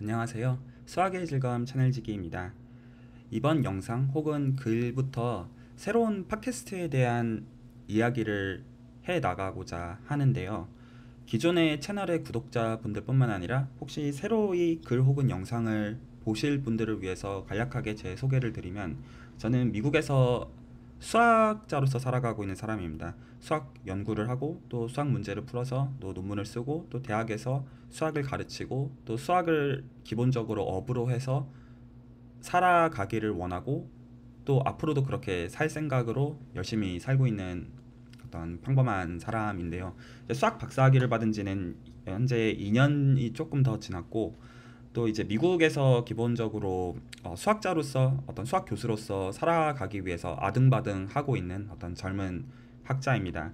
안녕하세요. 수학의 즐거움 채널지기입니다. 이번 영상 혹은 글부터 새로운 팟캐스트에 대한 이야기를 해 나가고자 하는데요. 기존의 채널의 구독자분들 뿐만 아니라 혹시 새로이 글 혹은 영상을 보실 분들을 위해서 간략하게 제 소개를 드리면, 저는 미국에서 수학자로서 살아가고 있는 사람입니다. 수학 연구를 하고 또 수학 문제를 풀어서 또 논문을 쓰고 또 대학에서 수학을 가르치고 또 수학을 기본적으로 업으로 해서 살아가기를 원하고 또 앞으로도 그렇게 살 생각으로 열심히 살고 있는 어떤 평범한 사람인데요. 수학 박사학위를 받은 지는 현재 2년이 조금 더 지났고, 또 이제 미국에서 기본적으로 수학자로서 어떤 수학 교수로서 살아가기 위해서 아등바등 하고 있는 어떤 젊은 학자입니다.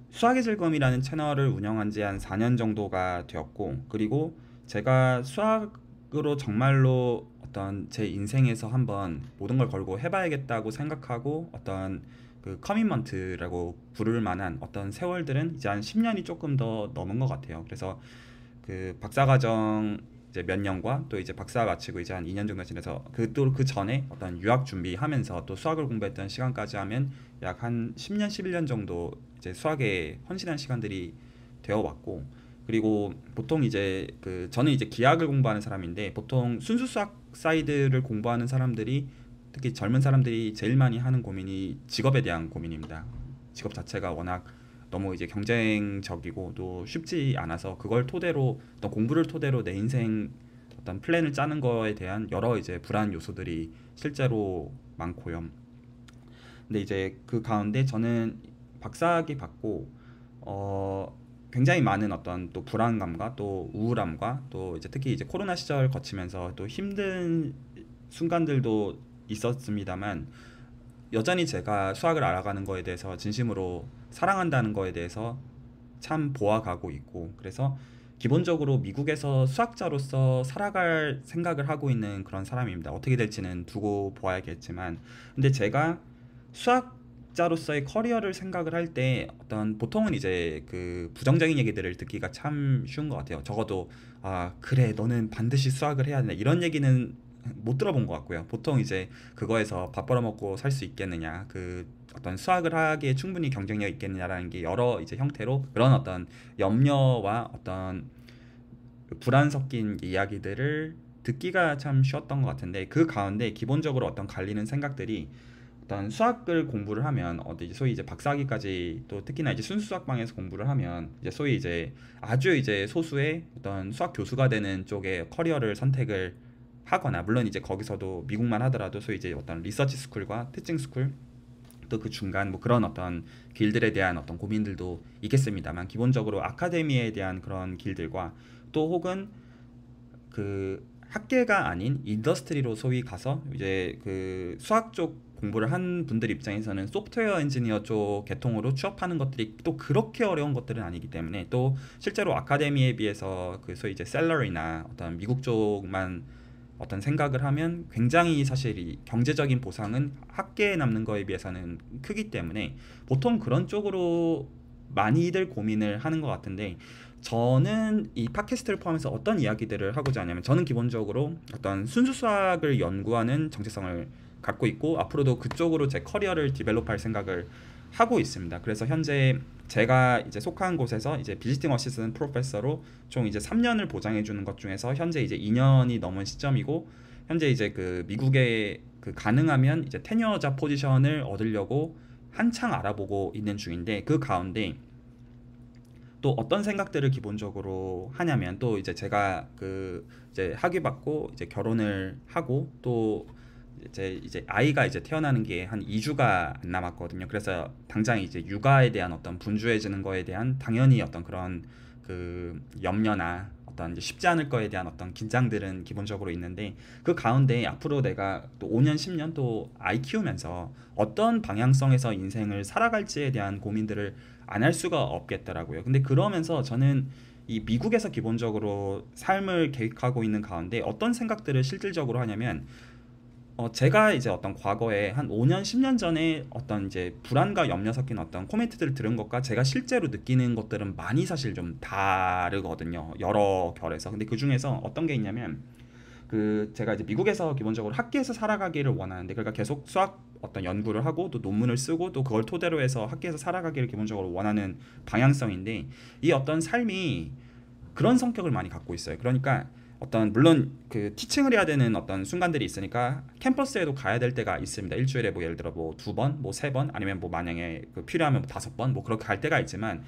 수학의 즐거움이라는 채널을 운영한 지 한 4년 정도가 되었고, 그리고 제가 수학으로 정말로 어떤 제 인생에서 한번 모든 걸 걸고 해봐야겠다고 생각하고 어떤 그 커미먼트라고 부를 만한 어떤 세월들은 이제 한 10년이 조금 더 넘은 것 같아요. 그래서 그 박사과정 이제 몇 년과 또 이제 박사 마치고 이제 한 2년 정도 지내서 그 전에 어떤 유학 준비하면서 또 수학을 공부했던 시간까지 하면 약 한 10년 11년 정도 이제 수학에 헌신한 시간들이 되어 왔고, 그리고 보통 이제 저는 이제 기하학을 공부하는 사람인데, 보통 순수 수학 사이드를 공부하는 사람들이, 특히 젊은 사람들이 제일 많이 하는 고민이 직업에 대한 고민입니다. 직업 자체가 워낙 너무 이제 경쟁적이고 또 쉽지 않아서 그걸 토대로 어떤 공부를 토대로 내 인생 어떤 플랜을 짜는 거에 대한 여러 이제 불안 요소들이 실제로 많고요. 근데 이제 그 가운데 저는 박사학위 받고 굉장히 많은 어떤 또 불안감과 또 우울함과 또 이제 특히 이제 코로나 시절 거치면서 또 힘든 순간들도 있었습니다만, 여전히 제가 수학을 알아가는 거에 대해서 진심으로 사랑한다는 거에 대해서 참 보아가고 있고, 그래서 기본적으로 미국에서 수학자로서 살아갈 생각을 하고 있는 그런 사람입니다. 어떻게 될지는 두고 보아야겠지만, 근데 제가 수학자로서의 커리어를 생각을 할 때 어떤 보통은 이제 그 부정적인 얘기들을 듣기가 참 쉬운 것 같아요. 적어도 아 그래 너는 반드시 수학을 해야 된다 이런 얘기는 못 들어본 것 같고요. 보통 이제 그거에서 밥 벌어먹고 살 수 있겠느냐, 그 어떤 수학을 하기에 충분히 경쟁력 있겠느냐라는 게 여러 이제 형태로 그런 어떤 염려와 어떤 불안 섞인 이야기들을 듣기가 참 쉬웠던 것 같은데, 그 가운데 기본적으로 어떤 갈리는 생각들이, 어떤 수학을 공부를 하면 어디 소위 이제 박사학위까지 또 특히나 이제 순수 수학방에서 공부를 하면 이제 소위 이제 아주 이제 소수의 어떤 수학 교수가 되는 쪽의 커리어를 선택을 하거나, 물론 이제 거기서도 미국만 하더라도 소위 이제 어떤 리서치 스쿨과 티칭 스쿨 또 그 중간 뭐 그런 어떤 길들에 대한 어떤 고민들도 있겠습니다만, 기본적으로 아카데미에 대한 그런 길들과 또 혹은 그 학계가 아닌 인더스트리로 소위 가서 이제 그 수학 쪽 공부를 한 분들 입장에서는 소프트웨어 엔지니어 쪽 계통으로 취업하는 것들이 또 그렇게 어려운 것들은 아니기 때문에, 또 실제로 아카데미에 비해서 그 소위 이제 셀러리나 어떤 미국 쪽만 어떤 생각을 하면 굉장히 사실 이 경제적인 보상은 학계에 남는 거에 비해서는 크기 때문에 보통 그런 쪽으로 많이들 고민을 하는 것 같은데, 저는 이 팟캐스트를 포함해서 어떤 이야기들을 하고자 하냐면, 저는 기본적으로 어떤 순수 수학을 연구하는 정체성을 갖고 있고 앞으로도 그쪽으로 제 커리어를 디벨롭할 생각을 하고 있습니다. 그래서 현재 제가 이제 속한 곳에서 이제 비지팅 어시스턴트 프로페서로 총 이제 3년을 보장해 주는 것 중에서 현재 이제 2년이 넘은 시점이고, 현재 이제 그 미국에 그 가능하면 이제 테뉴어자 포지션을 얻으려고 한창 알아보고 있는 중인데, 그 가운데 또 어떤 생각들을 기본적으로 하냐면, 또 이제 제가 그 이제 학위 받고 이제 결혼을 하고 또 이제 아이가 이제 태어나는 게 한 2주가 안 남았거든요. 그래서 당장 이제 육아에 대한 어떤 분주해지는 거에 대한 당연히 어떤 그런 그 염려나 어떤 이제 쉽지 않을 거에 대한 어떤 긴장들은 기본적으로 있는데, 그 가운데 앞으로 내가 또 5년 10년 또 아이 키우면서 어떤 방향성에서 인생을 살아갈지에 대한 고민들을 안 할 수가 없겠더라고요. 근데 그러면서 저는 이 미국에서 기본적으로 삶을 계획하고 있는 가운데 어떤 생각들을 실질적으로 하냐면, 제가 이제 어떤 과거에 한 5년, 10년 전에 어떤 이제 불안과 염려 섞인 어떤 코멘트들을 들은 것과 제가 실제로 느끼는 것들은 많이 사실 좀 다르거든요. 여러 결에서. 근데 그 중에서 어떤 게 있냐면 제가 이제 미국에서 기본적으로 학계에서 살아가기를 원하는데, 그러니까 계속 수학 어떤 연구를 하고 또 논문을 쓰고 또 그걸 토대로 해서 학계에서 살아가기를 기본적으로 원하는 방향성인데, 이 어떤 삶이 그런 성격을 많이 갖고 있어요. 그러니까 어떤 물론 그 티칭을 해야 되는 어떤 순간들이 있으니까 캠퍼스에도 가야 될 때가 있습니다. 일주일에 뭐 예를 들어 뭐 2번, 뭐 3번, 아니면 뭐 만약에 필요하면 뭐 5번, 뭐 그렇게 갈 때가 있지만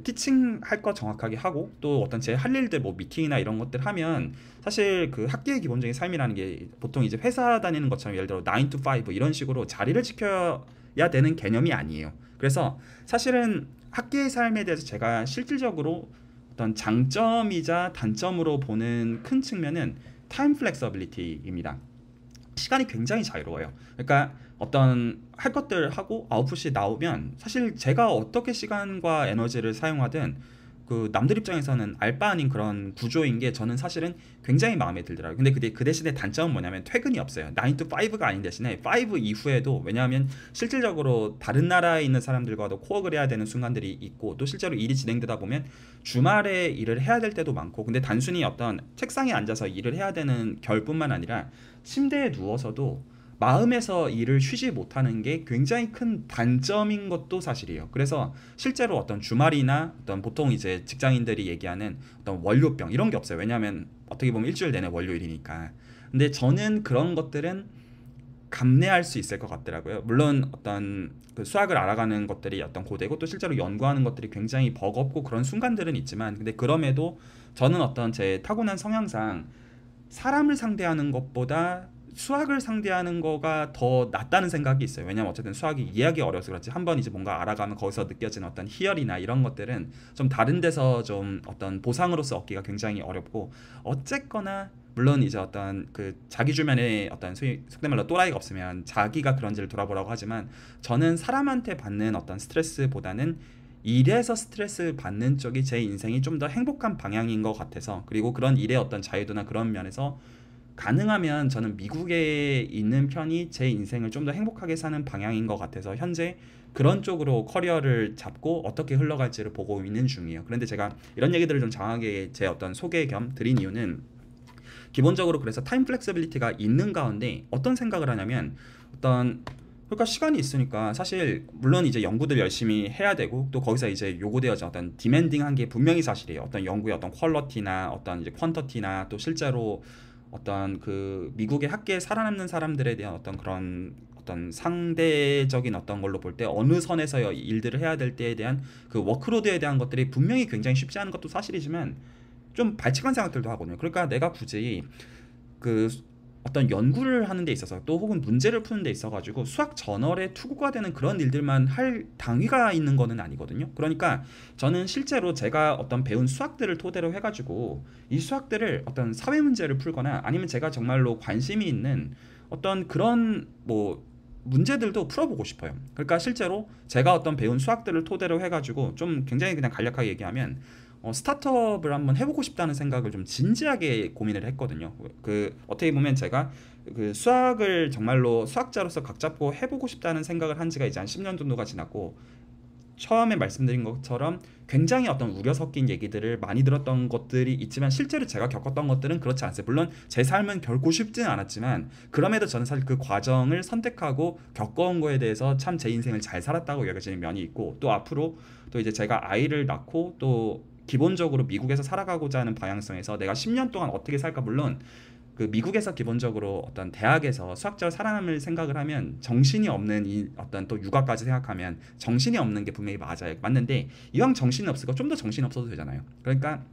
티칭 할 거 정확하게 하고 또 어떤 제 할 일들 뭐 미팅이나 이런 것들 하면 사실 그 학계의 기본적인 삶이라는 게 보통 이제 회사 다니는 것처럼 예를 들어 9 to 5 이런 식으로 자리를 지켜야 되는 개념이 아니에요. 그래서 사실은 학계의 삶에 대해서 제가 실질적으로 어떤 장점이자 단점으로 보는 큰 측면은 타임 플렉서빌리티입니다. 시간이 굉장히 자유로워요. 그러니까 어떤 할 것들 하고 아웃풋이 나오면 사실 제가 어떻게 시간과 에너지를 사용하든 그 남들 입장에서는 알 바 아닌 그런 구조인 게 저는 사실은 굉장히 마음에 들더라고요. 근데 그 대신에 단점은 뭐냐면 퇴근이 없어요. 9 to 5가 아닌 대신에 5 이후에도, 왜냐하면 실질적으로 다른 나라에 있는 사람들과도 코어를 해야 되는 순간들이 있고 또 실제로 일이 진행되다 보면 주말에 일을 해야 될 때도 많고, 근데 단순히 어떤 책상에 앉아서 일을 해야 되는 결뿐만 아니라 침대에 누워서도 마음에서 일을 쉬지 못하는 게 굉장히 큰 단점인 것도 사실이에요. 그래서 실제로 어떤 주말이나 어떤 보통 이제 직장인들이 얘기하는 어떤 월요병 이런 게 없어요. 왜냐하면 어떻게 보면 일주일 내내 월요일이니까. 근데 저는 그런 것들은 감내할 수 있을 것 같더라고요. 물론 어떤 그 수학을 알아가는 것들이 어떤 고되고 또 실제로 연구하는 것들이 굉장히 버겁고 그런 순간들은 있지만, 근데 그럼에도 저는 어떤 제 타고난 성향상 사람을 상대하는 것보다 수학을 상대하는 거가 더 낫다는 생각이 있어요. 왜냐면 어쨌든 수학이 이해하기 어려서 그렇지 한번 이제 뭔가 알아가면 거기서 느껴지는 어떤 희열이나 이런 것들은 좀 다른 데서 좀 어떤 보상으로서 얻기가 굉장히 어렵고, 어쨌거나 물론 이제 어떤 그 자기 주변에 어떤 속된 말로 또라이가 없으면 자기가 그런지를 돌아보라고 하지만, 저는 사람한테 받는 어떤 스트레스보다는 일에서 스트레스 받는 쪽이 제 인생이 좀 더 행복한 방향인 것 같아서, 그리고 그런 일의 어떤 자유도나 그런 면에서 가능하면 저는 미국에 있는 편이 제 인생을 좀 더 행복하게 사는 방향인 것 같아서 현재 그런 쪽으로 커리어를 잡고 어떻게 흘러갈지를 보고 있는 중이에요. 그런데 제가 이런 얘기들을 좀 장하게 제 어떤 소개 겸 드린 이유는, 기본적으로 그래서 타임 플렉서빌리티가 있는 가운데 어떤 생각을 하냐면, 어떤 그러니까 시간이 있으니까 사실 물론 이제 연구들 열심히 해야 되고 또 거기서 이제 요구되어진 어떤 디맨딩한 게 분명히 사실이에요. 어떤 연구의 어떤 퀄러티나 어떤 이제 퀀터티나 또 실제로 어떤 그 미국의 학계에 살아남는 사람들에 대한 어떤 그런 어떤 상대적인 어떤 걸로 볼 때 어느 선에서 일들을 해야 될 때에 대한 그 워크로드에 대한 것들이 분명히 굉장히 쉽지 않은 것도 사실이지만 좀 발칙한 생각들도 하거든요. 그러니까 내가 굳이 그 어떤 연구를 하는 데 있어서 또 혹은 문제를 푸는 데 있어 가지고 수학 저널에 투구가 되는 그런 일들만 할 당위가 있는 거는 아니거든요. 그러니까 저는 실제로 제가 어떤 배운 수학들을 토대로 해 가지고 이 수학들을 어떤 사회 문제를 풀거나 아니면 제가 정말로 관심이 있는 어떤 그런 뭐 문제들도 풀어보고 싶어요. 그러니까 실제로 제가 어떤 배운 수학들을 토대로 해가지고 좀 굉장히 그냥 간략하게 얘기하면 스타트업을 한번 해보고 싶다는 생각을 좀 진지하게 고민을 했거든요. 그 어떻게 보면 제가 그 수학을 정말로 수학자로서 각 잡고 해보고 싶다는 생각을 한 지가 이제 한 10년 정도가 지났고, 처음에 말씀드린 것처럼 굉장히 어떤 우려 섞인 얘기들을 많이 들었던 것들이 있지만 실제로 제가 겪었던 것들은 그렇지 않았어요. 물론 제 삶은 결코 쉽지는 않았지만 그럼에도 저는 사실 그 과정을 선택하고 겪어온 거에 대해서 참 제 인생을 잘 살았다고 여겨지는 면이 있고, 또 앞으로 또 이제 제가 아이를 낳고 또 기본적으로 미국에서 살아가고자 하는 방향성에서 내가 10년 동안 어떻게 살까, 물론 그 미국에서 기본적으로 어떤 대학에서 수학자로 살아남을 생각을 하면 정신이 없는 이 어떤 또 육아까지 생각하면 정신이 없는 게 분명히 맞아요. 맞는데 이왕 정신이 없으니까 좀 더 정신 없어도 되잖아요. 그러니까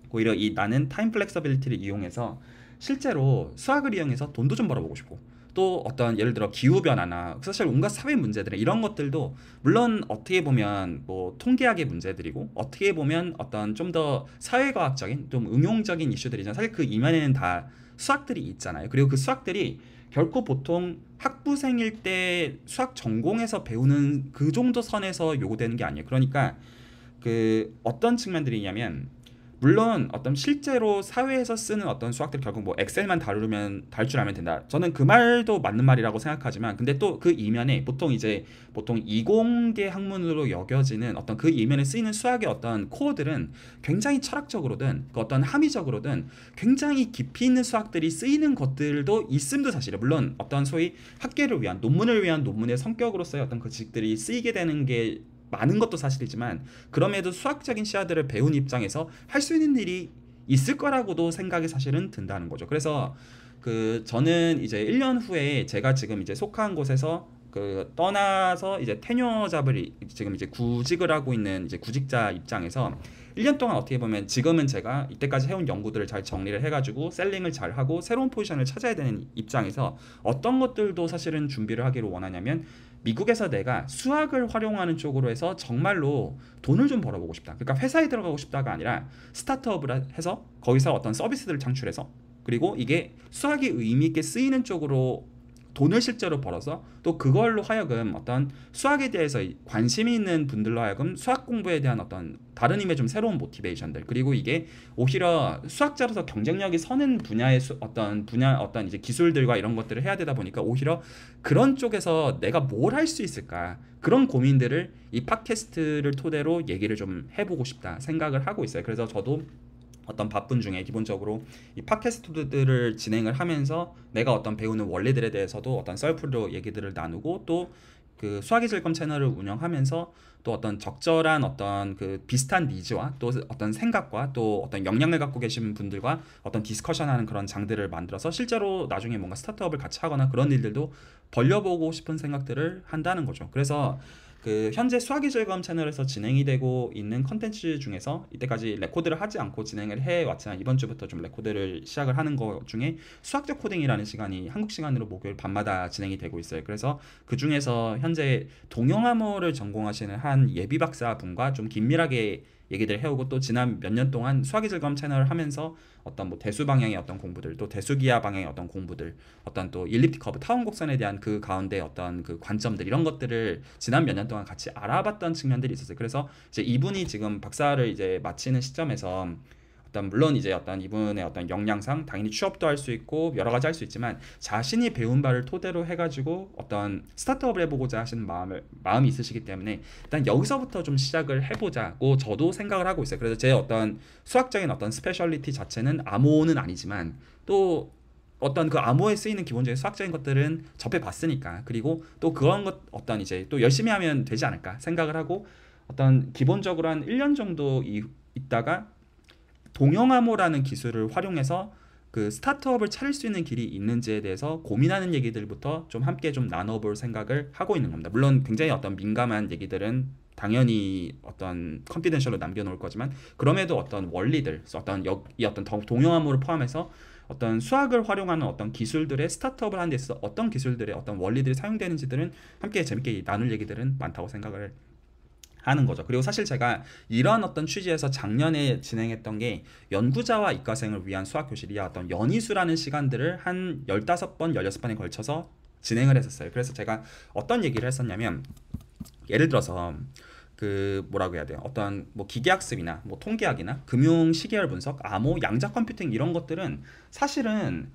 오히려 이 나는 타임 플렉서빌리티를 이용해서 실제로 수학을 이용해서 돈도 좀 벌어보고 싶고, 또 어떤 예를 들어 기후 변화나 사실 온갖 사회 문제들 이런 것들도 물론 어떻게 보면 뭐 통계학의 문제들이고 어떻게 보면 어떤 좀 더 사회과학적인 좀 응용적인 이슈들이잖아요. 사실 그 이면에는 다 수학들이 있잖아요. 그리고 그 수학들이 결코 보통 학부생일 때 수학 전공에서 배우는 그 정도 선에서 요구되는 게 아니에요. 그러니까 그 어떤 측면들이냐면, 물론 어떤 실제로 사회에서 쓰는 어떤 수학들 결국 뭐 엑셀만 다룰 줄 알면 된다. 저는 그 말도 맞는 말이라고 생각하지만 근데 또 그 이면에 보통 이공계 학문으로 여겨지는 어떤 그 이면에 쓰이는 수학의 어떤 코어들은 굉장히 철학적으로든 그 어떤 함의적으로든 굉장히 깊이 있는 수학들이 쓰이는 것들도 있음도 사실이에요. 물론 어떤 소위 학계를 위한 논문을 위한 논문의 성격으로서의 어떤 그 지식들이 쓰이게 되는 게 많은 것도 사실이지만 그럼에도 수학적인 시야들을 배운 입장에서 할 수 있는 일이 있을 거라고도 생각이 사실은 든다는 거죠. 그래서 저는 이제 1년 후에 제가 지금 이제 속한 곳에서 떠나서 이제 테뉴어 잡을 지금 이제 구직을 하고 있는 이제 구직자 입장에서 1년 동안 어떻게 보면 지금은 제가 이때까지 해온 연구들을 잘 정리를 해가지고 셀링을 잘 하고 새로운 포지션을 찾아야 되는 입장에서 어떤 것들도 사실은 준비를 하기를 원하냐면 미국에서 내가 수학을 활용하는 쪽으로 해서 정말로 돈을 좀 벌어보고 싶다. 그러니까 회사에 들어가고 싶다가 아니라 스타트업을 해서 거기서 어떤 서비스들을 창출해서 그리고 이게 수학이 의미 있게 쓰이는 쪽으로 돈을 실제로 벌어서 또 그걸로 하여금 어떤 수학에 대해서 관심이 있는 분들로 하여금 수학 공부에 대한 어떤 다른 의미의 좀 새로운 모티베이션들 그리고 이게 오히려 수학자로서 경쟁력이 서는 분야의 어떤 이제 기술들과 이런 것들을 해야 되다 보니까 오히려 그런 쪽에서 내가 뭘 할 수 있을까 그런 고민들을 이 팟캐스트를 토대로 얘기를 좀 해보고 싶다 생각을 하고 있어요. 그래서 저도 어떤 바쁜 중에 기본적으로 이 팟캐스트들을 진행을 하면서 내가 어떤 배우는 원리들에 대해서도 어떤 썰풀로 얘기들을 나누고 또 그 수학의 즐거움 채널을 운영하면서 또 어떤 적절한 어떤 그 비슷한 니즈와 또 어떤 생각과 또 어떤 역량을 갖고 계신 분들과 어떤 디스커션하는 그런 장들을 만들어서 실제로 나중에 뭔가 스타트업을 같이 하거나 그런 일들도 벌려보고 싶은 생각들을 한다는 거죠. 그래서 현재 수학의 즐거움 채널에서 진행이 되고 있는 컨텐츠 중에서 이때까지 레코드를 하지 않고 진행을 해왔지만 이번 주부터 좀 레코드를 시작을 하는 것 중에 수학적 코딩이라는 시간이 한국 시간으로 목요일 밤마다 진행이 되고 있어요. 그래서 그 중에서 현재 동영암호를 전공하시는 한 예비 박사 분과 좀 긴밀하게 얘기들 해오고 또 지난 몇 년 동안 수학의 즐거움 채널을 하면서 어떤 뭐 대수 방향의 어떤 공부들 또 대수기하 방향의 어떤 공부들 어떤 또 일립틱 커브 타원 곡선에 대한 그 가운데 어떤 그 관점들 이런 것들을 지난 몇 년 동안 같이 알아봤던 측면들이 있었어요. 그래서 이제 이분이 지금 박사를 이제 마치는 시점에서 어떤 물론 이제 어떤 이분의 어떤 역량상 당연히 취업도 할 수 있고 여러 가지 할 수 있지만 자신이 배운 바를 토대로 해가지고 어떤 스타트업을 해보고자 하시는 마음이 있으시기 때문에 일단 여기서부터 좀 시작을 해보자고 저도 생각을 하고 있어요. 그래서 제 어떤 수학적인 어떤 스페셜리티 자체는 암호는 아니지만 또 어떤 그 암호에 쓰이는 기본적인 수학적인 것들은 접해봤으니까 그리고 또 그런 것 어떤 이제 또 열심히 하면 되지 않을까 생각을 하고 어떤 기본적으로 한 1년 정도 있다가 동영암호라는 기술을 활용해서 그 스타트업을 차릴 수 있는 길이 있는지에 대해서 고민하는 얘기들부터 좀 함께 좀 나눠볼 생각을 하고 있는 겁니다. 물론 굉장히 어떤 민감한 얘기들은 당연히 어떤 컨피덴셜로 남겨놓을 거지만 그럼에도 어떤 원리들, 이 어떤 동영암호를 포함해서 어떤 수학을 활용하는 어떤 기술들의 스타트업을 하는 데 있어서 어떤 기술들의 어떤 원리들이 사용되는지들은 함께 재밌게 나눌 얘기들은 많다고 생각을 하는 거죠. 그리고 사실 제가 이런 어떤 취지에서 작년에 진행했던 게 연구자와 이과생을 위한 수학교실이야 어떤 연이수라는 시간들을 한 15번, 16번에 걸쳐서 진행을 했었어요. 그래서 제가 어떤 얘기를 했었냐면 예를 들어서 뭐라고 해야 돼요? 어떤 뭐 기계학습이나 뭐 통계학이나 금융 시계열 분석, 암호, 양자 컴퓨팅 이런 것들은 사실은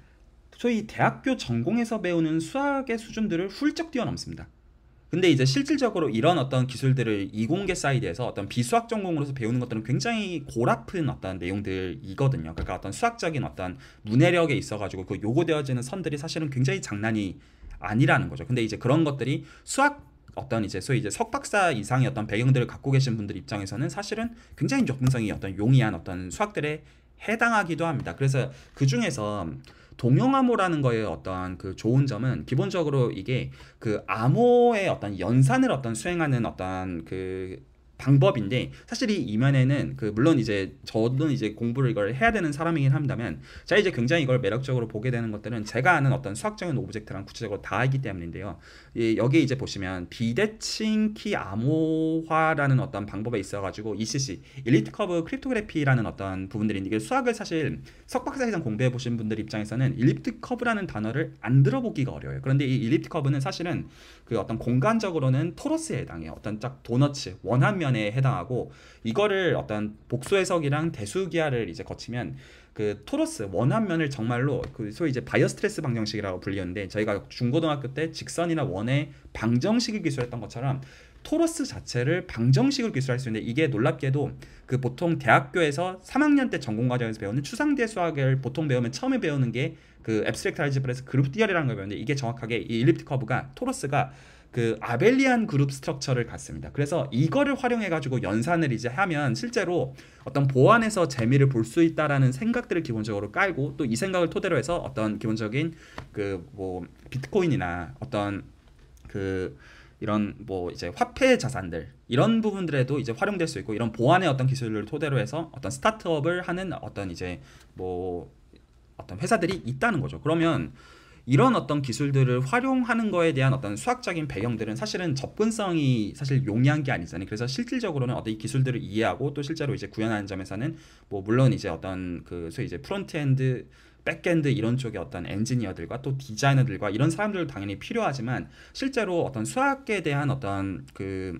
소위 대학교 전공에서 배우는 수학의 수준들을 훌쩍 뛰어넘습니다. 근데 이제 실질적으로 이런 어떤 기술들을 이공계 사이드에서 어떤 비수학 전공으로서 배우는 것들은 굉장히 골아픈 어떤 내용들이거든요. 그러니까 어떤 수학적인 어떤 문해력에 있어가지고 그 요구되어지는 선들이 사실은 굉장히 장난이 아니라는 거죠. 근데 이제 그런 것들이 수학 어떤 이제 소위 이제 석박사 이상의 어떤 배경들을 갖고 계신 분들 입장에서는 사실은 굉장히 접근성이 어떤 용이한 어떤 수학들에 해당하기도 합니다. 그래서 그 중에서 동영암호라는 거의 어떤 그 좋은 점은 기본적으로 이게 그 암호의 어떤 연산을 어떤 수행하는 어떤 그 방법인데 사실 이 이면에는 물론 이제 저는 이제 공부를 이걸 해야 되는 사람이긴 합니다만 제가 이제 굉장히 이걸 매력적으로 보게 되는 것들은 제가 아는 어떤 수학적인 오브젝트랑 구체적으로 다 있기 때문인데요. 여기 이제 보시면 비대칭 키 암호화라는 어떤 방법에 있어가지고 ECC 일리트 커브 크립토그래피라는 어떤 부분들인데 이게 수학을 사실 석박사 이상 공부해 보신 분들 입장에서는 일리프트 커브라는 단어를 안 들어보기가 어려워요. 그런데 이 일리프트 커브는 사실은 그 어떤 공간적으로는 토러스에 해당해요. 어떤 짝 도너츠 원한 면 면에 해당하고, 이거를 어떤 복수 해석이랑 대수 기하를 이제 거치면 그 토러스 원한면을 정말로 그 소위 이제 바이어 스트레스 방정식이라고 불리는데, 저희가 중고등학교 때 직선이나 원의 방정식을 기술했던 것처럼 토러스 자체를 방정식을 기술할 수 있는데, 이게 놀랍게도 그 보통 대학교에서 3학년 때 전공 과정에서 배우는 추상대 수학을 보통 배우면 처음에 배우는 게 그 앱스트랙트 알제브라에서 그룹 디얼이라는 걸 배우는데, 이게 정확하게 이 일립틱 커브가 토러스가 그 아벨리안 그룹 스트럭처를 갖습니다. 그래서 이거를 활용해 가지고 연산을 이제 하면 실제로 어떤 보안에서 재미를 볼 수 있다라는 생각들을 기본적으로 깔고, 또 이 생각을 토대로 해서 어떤 기본적인 그 뭐 비트코인이나 어떤 그 이런 뭐 이제 화폐 자산들 이런 부분들에도 이제 활용될 수 있고, 이런 보안의 어떤 기술을 토대로 해서 어떤 스타트업을 하는 어떤 이제 뭐 어떤 회사들이 있다는 거죠. 그러면 이런 어떤 기술들을 활용하는 거에 대한 어떤 수학적인 배경들은 사실은 접근성이 사실 용이한 게 아니잖아요. 그래서 실질적으로는 어떤 이 기술들을 이해하고 또 실제로 이제 구현하는 점에서는 뭐 물론 이제 어떤 그 소위 이제 프론트엔드 백엔드 이런 쪽의 어떤 엔지니어들과 또 디자이너들과 이런 사람들 당연히 필요하지만, 실제로 어떤 수학에 대한 어떤 그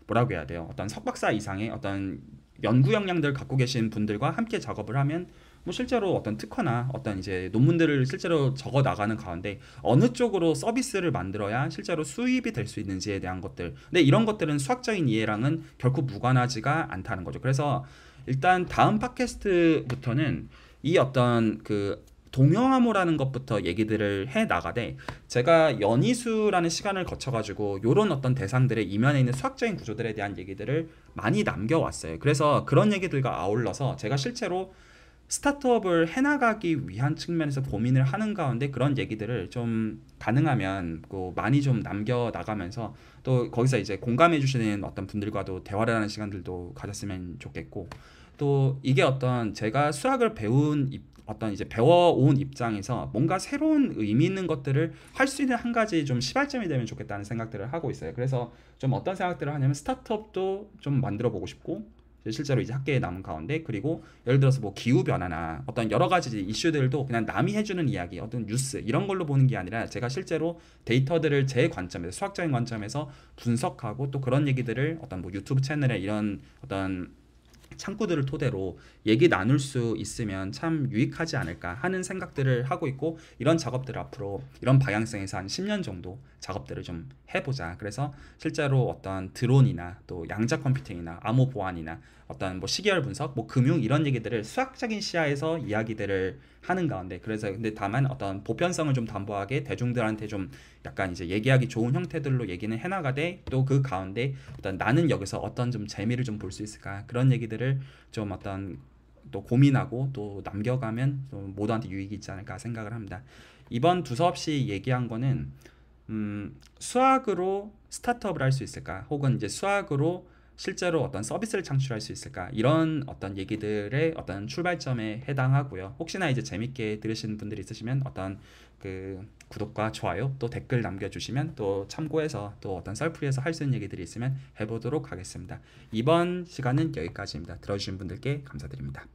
뭐라고 해야 돼요, 어떤 석박사 이상의 어떤 연구 역량들 갖고 계신 분들과 함께 작업을 하면 뭐 실제로 어떤 특허나 어떤 이제 논문들을 실제로 적어 나가는 가운데 어느 쪽으로 서비스를 만들어야 실제로 수입이 될 수 있는지에 대한 것들, 근데 이런 것들은 수학적인 이해랑은 결코 무관하지가 않다는 거죠. 그래서 일단 다음 팟캐스트부터는 이 어떤 그 동형암호라는 것부터 얘기들을 해 나가되, 제가 연이수라는 시간을 거쳐가지고 요런 어떤 대상들의 이면에 있는 수학적인 구조들에 대한 얘기들을 많이 남겨왔어요. 그래서 그런 얘기들과 아울러서 제가 실제로 스타트업을 해나가기 위한 측면에서 고민을 하는 가운데 그런 얘기들을 좀 가능하면 많이 좀 남겨나가면서, 또 거기서 이제 공감해 주시는 어떤 분들과도 대화를 하는 시간들도 가졌으면 좋겠고, 또 이게 어떤 제가 수학을 배운 어떤 이제 배워온 입장에서 뭔가 새로운 의미 있는 것들을 할 수 있는 한 가지 좀 시발점이 되면 좋겠다는 생각들을 하고 있어요. 그래서 좀 어떤 생각들을 하냐면, 스타트업도 좀 만들어 보고 싶고, 실제로 이제 학계에 남은 가운데, 그리고 예를 들어서 뭐 기후 변화나 어떤 여러 가지 이슈들도 그냥 남이 해주는 이야기, 어떤 뉴스 이런 걸로 보는 게 아니라, 제가 실제로 데이터들을 제 관점에서 수학적인 관점에서 분석하고, 또 그런 얘기들을 어떤 뭐 유튜브 채널에 이런 어떤 창구들을 토대로 얘기 나눌 수 있으면 참 유익하지 않을까 하는 생각들을 하고 있고, 이런 작업들을 앞으로 이런 방향성에서 한 10년 정도 작업들을 좀 해보자. 그래서 실제로 어떤 드론이나 또 양자 컴퓨팅이나 암호 보안이나 어떤 뭐 시계열 분석, 뭐 금융 이런 얘기들을 수학적인 시야에서 이야기들을 하는 가운데, 그래서 근데 다만 어떤 보편성을 좀 담보하게 대중들한테 좀 약간 이제 얘기하기 좋은 형태들로 얘기는 해나가되, 또 그 가운데 어떤 나는 여기서 어떤 좀 재미를 좀 볼 수 있을까, 그런 얘기들을 좀 어떤 또 고민하고 또 남겨가면 좀 모두한테 유익이 있지 않을까 생각을 합니다. 이번 두서없이 얘기한 거는 수학으로 스타트업을 할 수 있을까, 혹은 이제 수학으로 실제로 어떤 서비스를 창출할 수 있을까, 이런 어떤 얘기들의 어떤 출발점에 해당하고요. 혹시나 이제 재밌게 들으신 분들이 있으시면 어떤 그 구독과 좋아요 또 댓글 남겨주시면 또 참고해서 또 어떤 썰풀이에서 할 수 있는 얘기들이 있으면 해보도록 하겠습니다. 이번 시간은 여기까지입니다. 들어주신 분들께 감사드립니다.